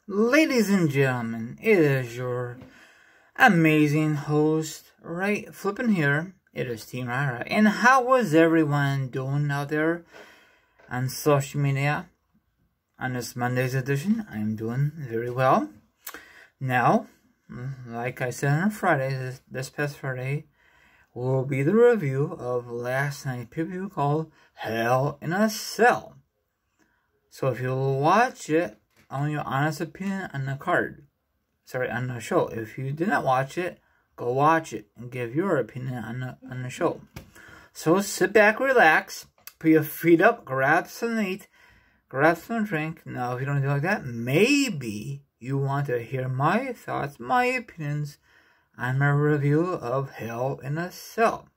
Ladies and gentlemen, it is your amazing host, right? Flipping here. It is Team Rara. And how was everyone doing out there on social media? On this Monday's edition, I'm doing very well. Now, like I said on Friday, this past Friday, will be the review of last night's preview called Hell in a Cell. So if you watch it, on your honest opinion on the card. Sorry, on the show. If you did not watch it, go watch it and give your opinion on the show. So sit back, relax, put your feet up, grab some meat, grab some drink. Now, if you don't do like that, maybe you want to hear my thoughts, my opinions on my review of Hell in a Cell.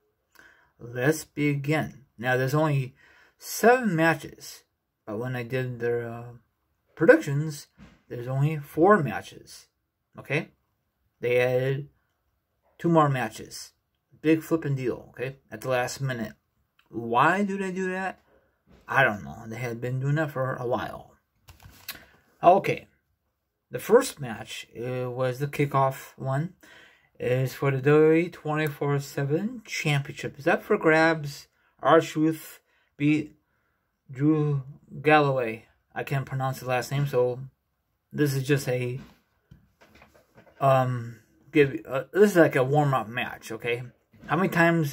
Let's begin. Now, there's only 7 matches, but when I did their predictions, there's only 4 matches. Okay? They added 2 more matches. Big flipping deal, okay? At the last minute. Why do they do that? I don't know. They had been doing that for a while. Okay. The first match was the kickoff one. Is for the WWE 24/7 Championship. Is up for grabs. R-Truth beat Drew Galloway. I can't pronounce the last name, so this is just a this is like a warm-up match, okay? How many times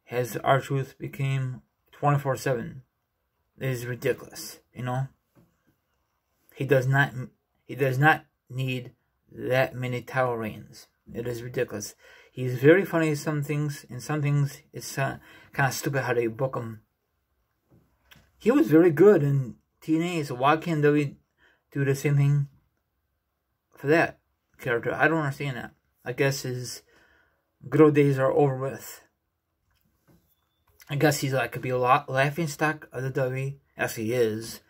has R-Truth became 24/7? This is ridiculous, you know? He does not need that many title reigns. It is ridiculous. He's very funny in some things, and some things it's kind of stupid how they book him. He was very good in TNA, so why can't WWE do the same thing for that character? I don't understand that. I guess his good old days are over with. I guess he's like could be a laughing stock of the WWE, as he is.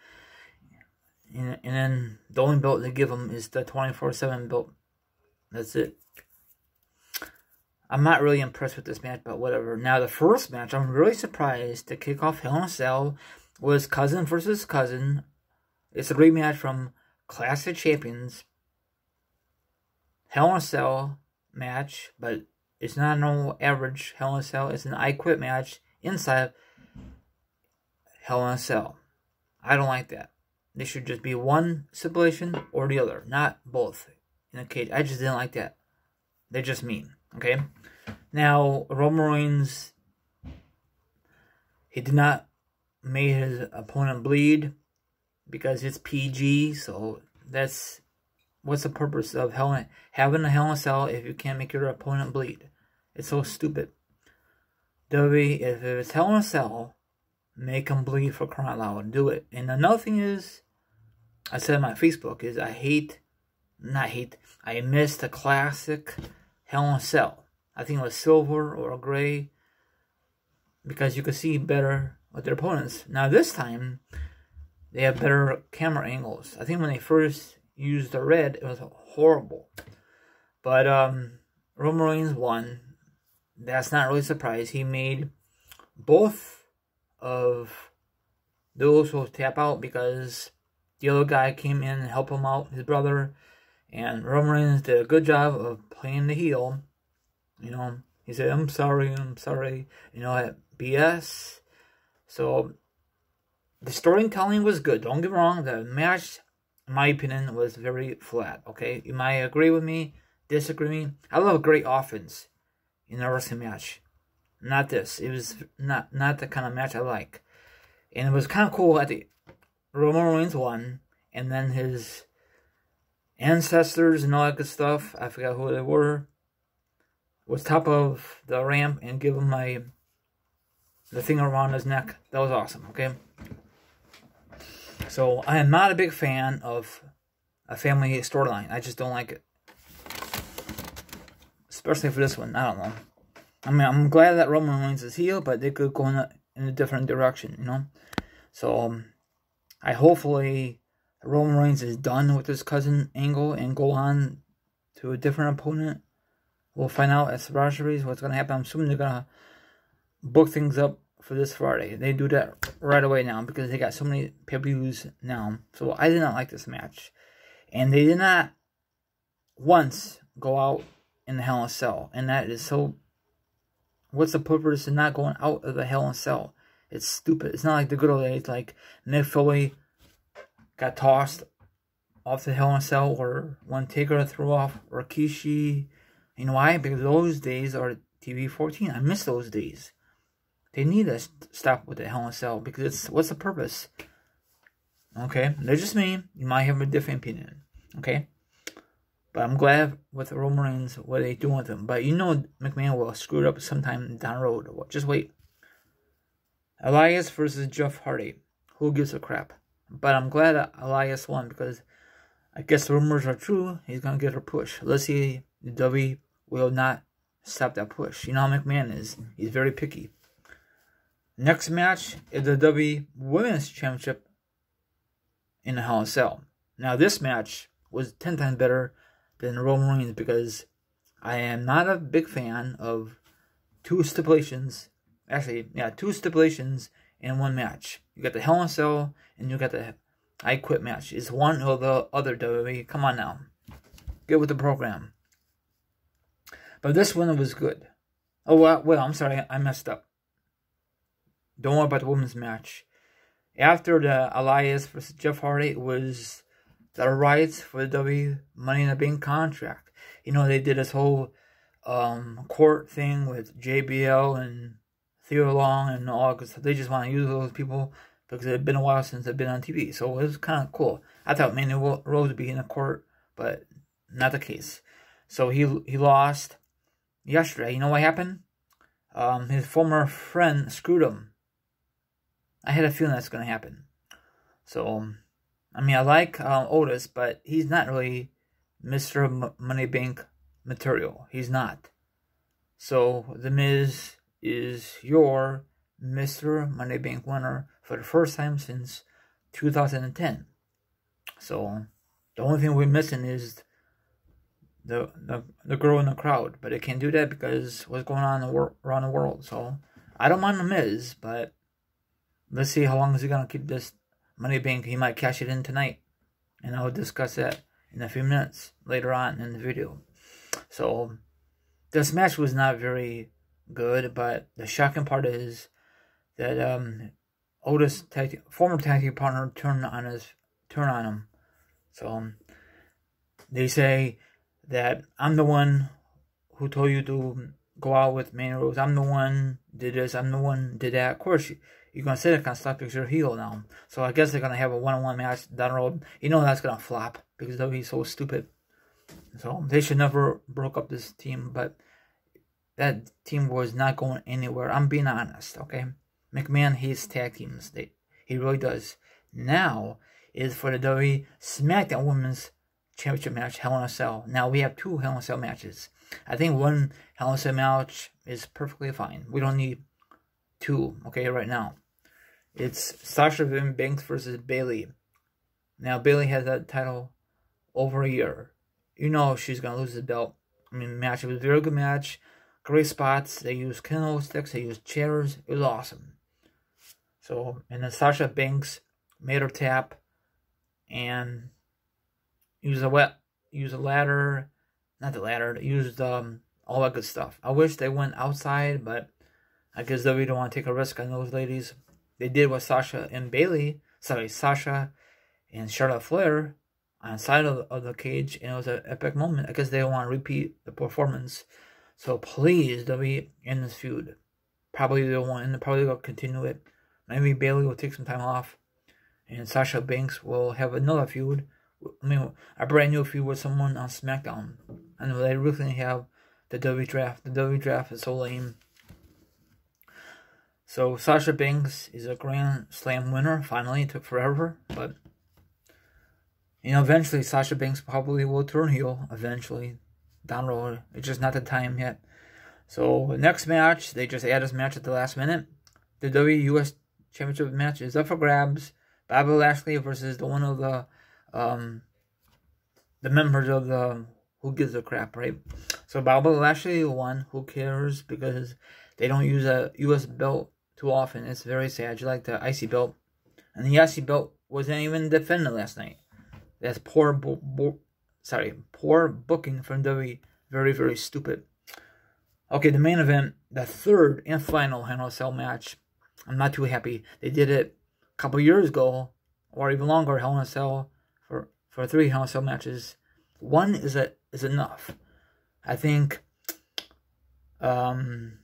And then the only belt they give him is the 24/7 belt. That's it. I'm not really impressed with this match, but whatever. Now, the first match, I'm really surprised to kick off Hell in a Cell was cousin versus cousin. It's a rematch from Clash of Champions. Hell in a Cell match, but it's not no average Hell in a Cell. It's an I Quit match inside Hell in a Cell. I don't like that. They should just be one stipulation or the other, not both in a cage. I just didn't like that. They're just mean, okay? Now, Roman Reigns, he did not make his opponent bleed because it's PG, so that's what's the purpose of having a Hell in a Cell if you can't make your opponent bleed? It's so stupid. WWE, if it's Hell in a Cell, make them bleed for crying out loud. Do it. And another thing is, I said on my Facebook, is I miss the classic Hell in a Cell. I think it was silver or gray, because you could see better with their opponents. Now this time, they have better camera angles. I think when they first used the red, it was horrible. But Roman Reigns won. That's not really a surprise. He made both of those who tap out because the other guy came in and helped him out, his brother. And Roman Reigns did a good job of playing the heel. You know, he said, I'm sorry, you know, at BS. So, the storytelling was good. Don't get me wrong, the match, in my opinion, was very flat, okay? You might agree with me, disagree with me. I love a great offense in a wrestling match. Not this. It was not the kind of match I like. And it was kind of cool at the Roman Reigns won, and then his ancestors and all that good stuff, I forgot who they were, was top of the ramp and give him the thing around his neck. That was awesome, okay? So, I am not a big fan of a family storyline. I just don't like it. Especially for this one. I don't know. I mean, I'm glad that Roman Reigns is heel, but they could go in a different direction, you know? So, I hopefully Roman Reigns is done with his cousin angle and go on to a different opponent. We'll find out at Survivor Series what's going to happen. I'm assuming they're going to book things up for this Friday. They do that right away now because they got so many pay-per-views now. So I did not like this match. And they did not once go out in the Hell in a Cell. And that is so... What's the purpose of not going out of the Hell in a Cell? It's stupid. It's not like the good old days, like Mick Foley got tossed off the Hell in a Cell, or when Taker threw off Rikishi. You know why? Because those days are TV 14. I miss those days. They need to stop with the Hell in a Cell because it's, what's the purpose? Okay, they're just me. You might have a different opinion. Okay, but I'm glad with the Roman Reigns what they doing with him. But you know McMahon will screw it up sometime down the road. Just wait. Elias versus Jeff Hardy. Who gives a crap? But I'm glad that Elias won because I guess the rumors are true. He's gonna get a push. Let's see. The WWE will not stop that push. You know how McMahon is. He's very picky. Next match is the WWE Women's Championship in the Hell in a Cell. Now this match was 10 times better than Roman Reigns because I am not a big fan of two stipulations. Actually, yeah, two stipulations in one match. You got the Hell in a Cell and you got the I Quit match. It's one or the other, WWE. Come on now. Get with the program. But this one was good. Oh, well, I'm sorry. I messed up. Don't worry about the women's match. After the Elias versus Jeff Hardy, it was the rights for the WWE Money in the Bank contract. You know, they did this whole court thing with JBL and Theo Long and all, because they just want to use those people because it had been a while since they've been on TV. So it was kind of cool. I thought Mandy Rose would be in the court, but not the case. So he lost yesterday. You know what happened? His former friend screwed him. I had a feeling that's going to happen. So, I mean, I like Otis, but he's not really Mr. Moneybank material. He's not. So, The Miz is your Mr. Moneybank winner for the first time since 2010. So, the only thing we're missing is the girl in the crowd. But it can't do that because what's going on around the world. So, I don't mind The Miz, but let's see how long is he going to keep this Money Bank. He might cash it in tonight. And I'll discuss that in a few minutes later on in the video. So, this match was not very good, but the shocking part is that Otis' former tag team partner turned on him. So, they say that I'm the one who told you to go out with Mandy Rose. I'm the one did this. I'm the one did that. Of course, you're going to say that kind of stuff because you're a heel now. So I guess they're going to have a one-on-one match down the road. You know that's going to flop because WWE's so stupid. So they should never broke up this team. But that team was not going anywhere. I'm being honest, okay? McMahon hates tag teams. He really does. Now is for the WWE Smackdown Women's Championship match, Hell in a Cell. Now we have two Hell in a Cell matches. I think one Hell in a Cell match is perfectly fine. We don't need two, okay, right now. It's Sasha Vin Banks versus Bayley. Now, Bayley has that title over a year. You know she's going to lose the belt. I mean, match. It was a very good match. Great spots. They used kendo sticks. They used chairs. It was awesome. So, and then Sasha Banks made her tap and used a ladder. Not the ladder. Used all that good stuff. I wish they went outside, but I guess WWE don't want to take a risk on those ladies. They did with Sasha and Bayley. Sorry, Sasha and Charlotte Flair on the side of the cage, and it was an epic moment. I guess they don't want to repeat the performance. So please, WWE, end this feud. Probably they won't, and probably they'll continue it. Maybe Bayley will take some time off, and Sasha Banks will have another feud. I mean, a brand new feud with someone on SmackDown. I know they recently have the WWE draft. The WWE draft is so lame. So, Sasha Banks is a Grand Slam winner. Finally, it took forever. But, you know, eventually Sasha Banks probably will turn heel. Eventually. Down the road. It's just not the time yet. So, next match. They just added this match at the last minute. The WWE US Championship match is up for grabs. Bobby Lashley versus the one of the members of the Who Gives a Crap, right? So, Bobby Lashley won. Who cares? Because they don't use a US belt too often. It's very sad. You like the IC belt. And the IC belt wasn't even defended last night. That's poor booking from WWE. Very, very stupid. Okay, the main event, the third and final Hell in a Cell match. I'm not too happy. They did it a couple years ago, or even longer, Hell in a Cell, for 3 Hell in a Cell matches. One is enough. I think Roman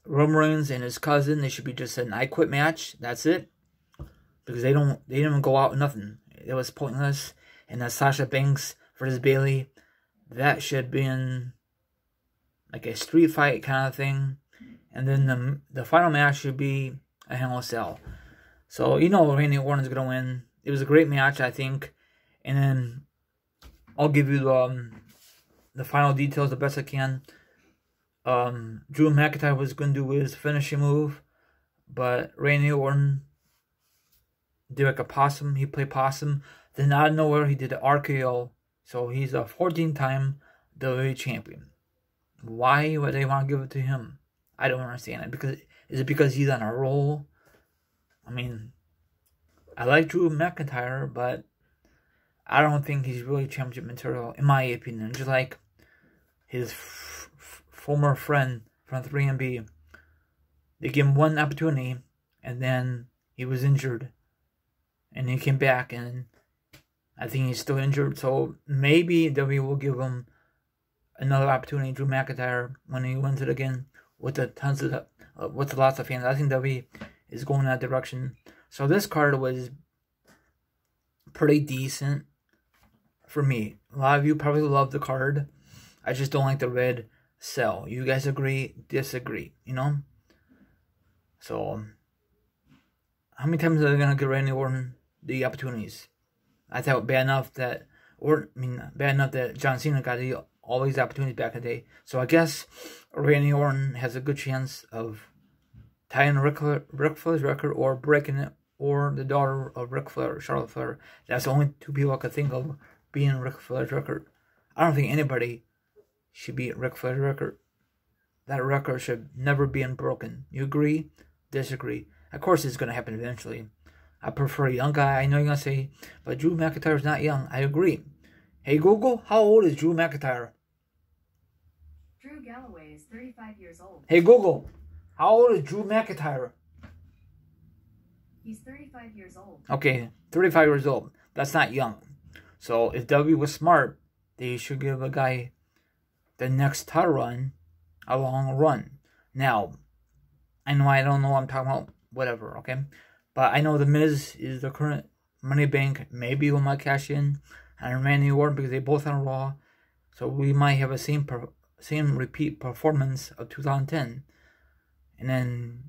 Reigns and his cousin, they should be just an I Quit match. That's it. Because they didn't even go out with nothing. It was pointless. And that Sasha Banks versus Bayley, that should be in like a street fight kind of thing. And then the final match should be a Hell in a Cell. So, you know Randy Orton's going to win. It was a great match, I think. And then I'll give you the final details the best I can. Drew McIntyre was going to do his finishing move. But Randy Orton did like a possum. He played possum. Then out of nowhere, he did an RKO. So he's a 14-time WWE champion. Why would they want to give it to him? I don't understand it. Is it because he's on a roll? I mean, I like Drew McIntyre, but I don't think he's really championship material, in my opinion. Just like his former friend from 3MB. They gave him one opportunity, and then he was injured. And he came back, and I think he's still injured. So maybe WWE will give him another opportunity, Drew McIntyre, when he wins it again with lots of fans. I think WWE is going that direction. So this card was pretty decent for me. A lot of you probably love the card. I just don't like the red cell. You guys agree, disagree, you know? So how many times are they gonna give Randy Orton the opportunities? I thought bad enough that John Cena got all these opportunities back in the day. So I guess Randy Orton has a good chance of tying Ric Flair's record or breaking it, or the daughter of Ric Flair, Charlotte Flair. That's the only 2 people I could think of being Ric Flair's record. I don't think anybody should beat Ric Flair's record. That record should never be broken. You agree? Disagree? Of course it's going to happen eventually. I prefer a young guy. I know you're going to say, but Drew McIntyre is not young. I agree. Hey Google, how old is Drew McIntyre? Drew Galloway is 35 years old. Hey Google, how old is Drew McIntyre? He's 35 years old. Okay, 35 years old. That's not young. So if W was smart, they should give a guy the next title run a long run. Now, I know I don't know what I'm talking about. Whatever, okay? But I know The Miz is the current Money Bank. Maybe we might cash in on Randy Orton because they both on Raw. So we might have a same repeat performance of 2010. And then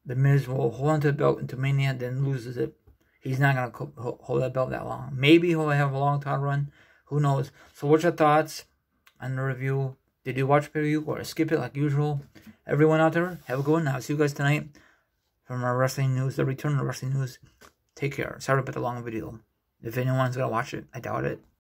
The Miz will hold on to the belt into Mania, then loses it. He's not going to hold that belt that long. Maybe he'll have a long title run. Who knows? So what's your thoughts on the review? Did you watch the review or skip it like usual? Everyone out there, have a good one. I'll see you guys tonight from our wrestling news, the return of wrestling news. Take care. Sorry about the long video. If anyone's going to watch it, I doubt it.